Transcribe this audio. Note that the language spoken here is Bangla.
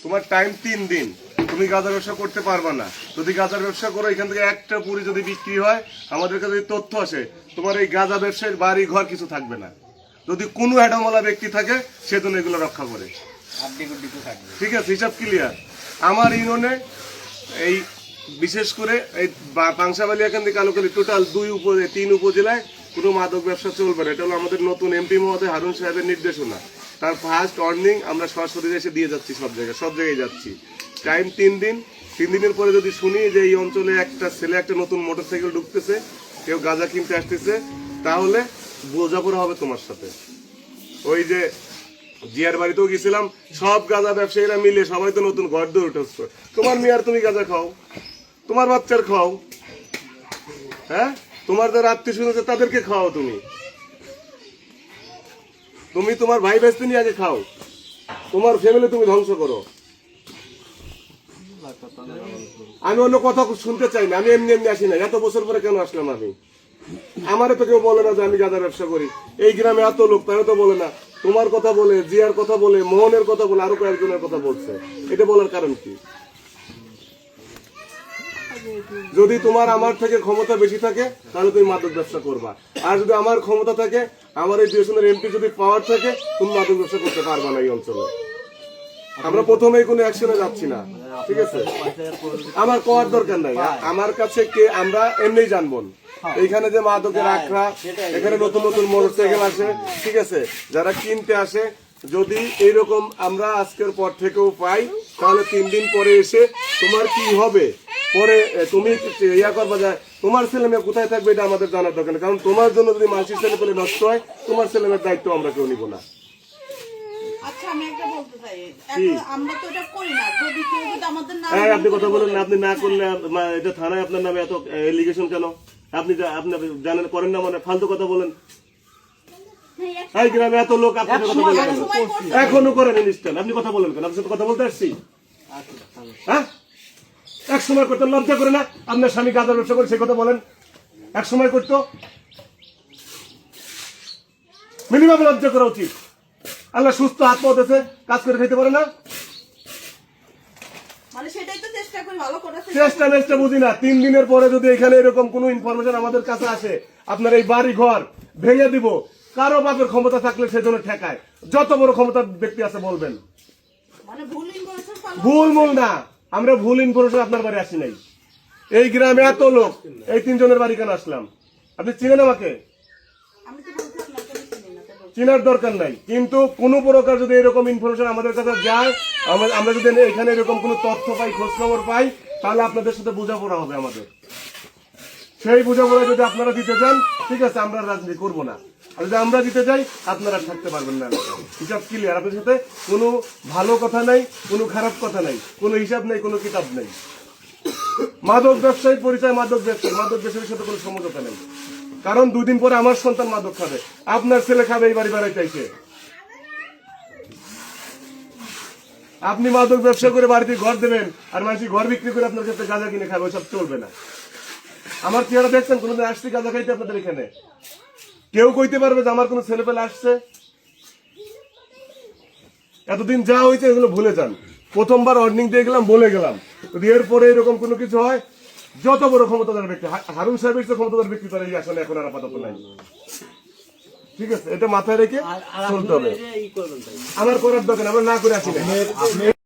তোমার টাইম 3 দিন, তুমি গাঁজা ব্যবসা করতে পারবা না। যদি গাঁজার ব্যবসা করো, এখান থেকে একটা পুরি যদি বিক্রি হয়, আমাদের কাছে যদি তথ্য আসে, তোমার এই গাঁজা ব্যবসায়ীর বাড়ি ঘর কিছু থাকবে না। যদি কোনো হেডামলা ব্যক্তি থাকে, সেজন্য এগুলো রক্ষা করে। ঠিক আছে, হিসাব ক্লিয়ার। আমার ইউনিয়নে এই বিশেষ করে এই পাংশাবালি এখান থেকে কালুকালি টোটাল 3 উপজেলায় কোনো মাদক ব্যবসা চলবে না। এটা হলো আমাদের নতুন এমপি মহোদয় হারুন সাহেবের নির্দেশনা। তার ফার্স্ট ওয়ার্নিং আমরা সরাসরি এসে দিয়ে যাচ্ছি, সব জায়গায় যাচ্ছি। টাইম 3 দিন। 3 দিনের পরে যদি শুনি যে এই অঞ্চলে একটা ছেলে একটা নতুন মোটরসাইকেল ঢুকতেছে, কেউ গাঁজা কিনতে আসতেছে, তাহলে বোঝাপড়া হবে তোমার সাথে। ওই যে জিয়ার বাড়িতেও গেছিলাম, সব গাঁজা ব্যবসায়ীরা মিলে সবাই তো নতুন ঘর দৌড় উঠেছ। তোমার মেয়ার তুমি গাঁজা খাও, তোমার বাচ্চার খাও, হ্যাঁ, তোমার যারা আত্মীয় স্বজন আছে তাদেরকে খাও। তুমি তোমার ভাই বেস্তি নিয়ে আগে খাও, তোমার ফ্যামিলি তুমি ধ্বংস করো। আমি অন্য কথা শুনতে চাই না, আমি এমনি আসি না। এত বছর পরে কেন আসলাম আমি? আমারে তো কেউ বলে না যে আমি গাঁজা ব্যবসা করি। এই গ্রামে এত লোক, তারা তো বলে না। তোমার কথা বলে, জিয়ার কথা বলে, মোহনের কথা বলে, আরো কয়েকজনের কথা বলছে। এটা বলার কারণ কি? যদি তোমার আমার থেকে ক্ষমতা বেশি থাকে, তাহলে তুমি মাদক ব্যবসা করবা। আর যদি আমার ক্ষমতা থাকে, আমার এই ডিভিশনের এমপি যদি পাওয়ার থাকে, তুমি মাদক ব্যবসা করতে পারবা না এই অঞ্চলে। আমরা প্রথমেই কোনো অ্যাকশনে যাচ্ছি না, ঠিক আছে? আমার কোয়ার দরকার নাই। আমার কাছে কে, আমরা এমনি জানবো। এইখানে যে মাদকের আখড়া, এখানে নতুন নতুন মোটরসাইকেল আসে, ঠিক আছে, যারা কিনতে আসে, যদি এইরকম আমরা আজকের পর থেকেও পাই, তাহলে 3 দিন পরে এসে তোমার কি হবে, পরে তুমি ইয়া করবা যায়, তোমার ছেলে মেয়ে কোথায় থাকবে এটা আমাদের জানার দরকার। কারণ তোমার জন্য যদি মানুষের ছেলে পেলে নষ্ট হয়, তোমার ছেলে মেয়ের দায়িত্ব আমরা কেউ নিব না। আপনি কথা বলেন না, আপনি না করলে এটা থানায় আপনার নামে এত এলিগেশন কেন? আপনি জানেন করেন না, মানে ফালতু কথা বলেন। এই গ্রামে এত লোক, আপনি কথা বলেন এখনো করেন ইনস্ট্যান্ট, আপনি কথা বলেন কেন? আপনার সাথে কথা বলতে আসছি, হ্যাঁ? এক সময় করতে লজ্জা করে না? আপনার স্বামী গাঁজার ব্যবসা করে, সে কথা বলেন। এক সময় করতো, মিনিমাম লজ্জা করা উচিত। আল্লাহ সুস্থ হাত পা দিয়েছে, কাজ করে খেতে পারে না? চেষ্টা বুঝি না। 3 দিনের পরে যদি এখানে এরকম কোন ইনফরমেশন আমাদের কাছে আসে, আপনার এই বাড়ি ঘর ভেঙে দিব, কারো বাপের ক্ষমতা থাকলে সেজন্য ঠেকায়। যত বড় ক্ষমতার ব্যক্তি আছে বলবেন। ভুল মূল না, আমরা ভুল ইনফরমেশন আপনার বাড়ি আসি নাই। এই গ্রামে এত লোক, এই 3 জনের বাড়ি কেন আসলাম? আপনি চিনেন আমাকে? চিনার দরকার নাই। কিন্তু কোন প্রকার যদি এরকম ইনফরমেশন আমাদের কাছে যায়, আমরা যদি এখানে এরকম কোন তথ্য পাই, খোঁজ খবর পাই, তাহলে আপনাদের সাথে বোঝাপড়া হবে আমাদের। সেই বোঝাপড়া যদি আপনারা দিতে চান, ঠিক আছে, আমরা রাজনীতি করবো না। আর যদি আমরা দিতে চাই, আপনারা থাকতে পারবেন না। হিসাব ক্লিয়ার। আপনাদের সাথে কোনো ভালো কথা নাই, কোনো খারাপ কথা নাই, কোনো হিসাব নাই, কোনো কিতাব নাই। মাদক ব্যবসায়ী পরিচয় মাদক ব্যবসায়ীর সাথে কোনো সমঝোতা নেই। কারণ 2 দিন পরে আমার সন্তান মাদক খাবে, আপনার ছেলে খাবে এই বাড়ি বেড়াইতে চাইছে। আপনি মাদক ব্যবসা করে বাড়িতে ঘর দেবেন, আর মানুষ ঘর বিক্রি করে আপনার কাছে গাঁজা কিনে খাবে, ওইসব চলবে না। আমার চেহারা দেখছেন কোনোদিন আসছে গাঁজা খাইতে আপনাদের এখানে? কেউ কইতে পারবে যে আমার কোনো ছেলে পেলে আসছে? এতদিন যা হয়েছে এগুলো ভুলে যান। প্রথমবার ওয়ার্নিং দিয়ে গেলাম, বলে গেলাম, যদি এরপরে এরকম কোনো কিছু হয়, যত বড় ক্ষমতাধর ব্যক্তি, হারুন সাহেবের চেয়ে ক্ষমতাধর ব্যক্তি তারা এই আসলে এখন আর আপাতত নাই। ঠিক আছে, এটা মাথায় রেখে চলতে হবে। আমার করার দরকার, আমরা না করে আসি না।